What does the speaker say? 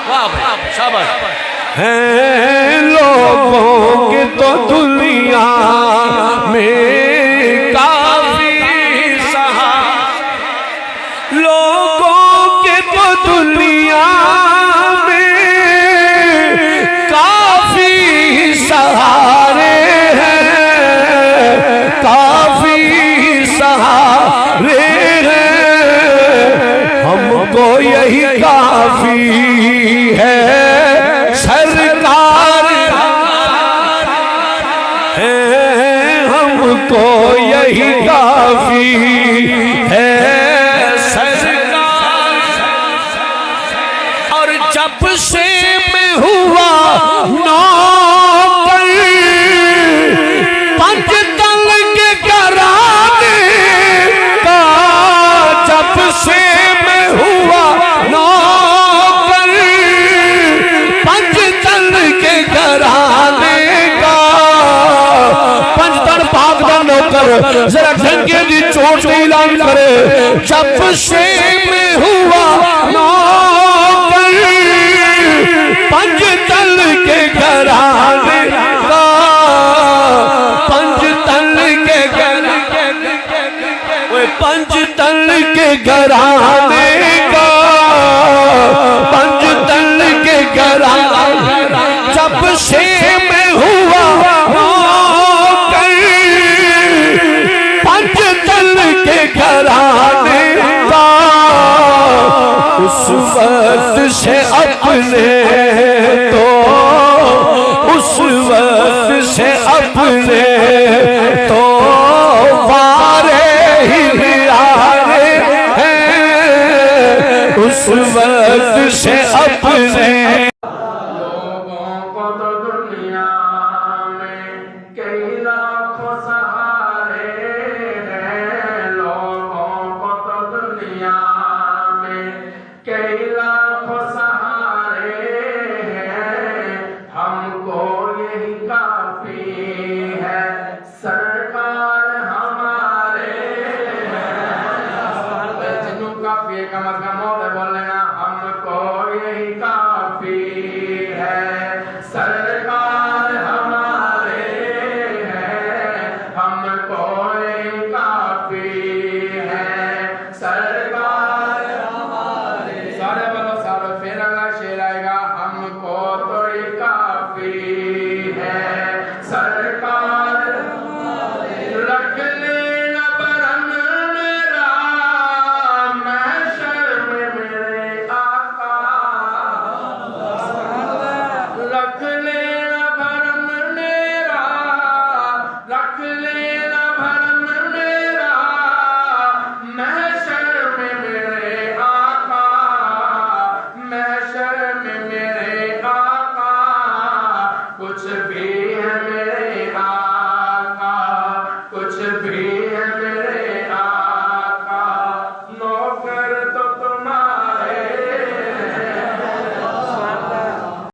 वाह भाई शाबाश। हैं लोगों के तो दुनिया में काफी सहारे, लोगों के तो दुनिया में काफी सहारे हैं, काफी सहारे हैं, हमको यही काफी है सरकार है, हमको यही काफी है सरकार। और जब से मैं हुआ नौकर पंचतन के घराने का, जब से मैं हुआ नौकर पंचतन के घराने का, पंचतन पाक दा नौकर जरा ढंगे दी चोट ऐलान करे। जब से मैं हुआ नौकर पंचतन के घराने का, पंचतन के पंचतन के घराने का, पंचतन के घराने, जब से मैं हुआ नौकर पंचतन के घराने का, उस वक्त से अपने तो, उस वक्त से अपने तो वारे ही आए हैं, उस वक्त से अपने। लोगों को तो दुनिया में कई लाखों सहारे हैं, लोगों को तो दुनिया में कई लाखों सहारे हैं, हमको यही काफी है सरकार हमारे हैं। जिन्हों काफी है कम अज कम और बोले ना, हमको यही काफी है सरकार हमारे हैं, हमको यही काफी है सरकार हमारे। सारे बोलो सारे, फिर अगला शेर आएगा, हमको तो ये काफी है सरकार हमारे। रख लेना बरम मेरा महशर में मेरे आका, रख लेना भरम मेरा, रख लेना भरम मेरा महशर में मेरे आका, महशर में मेरे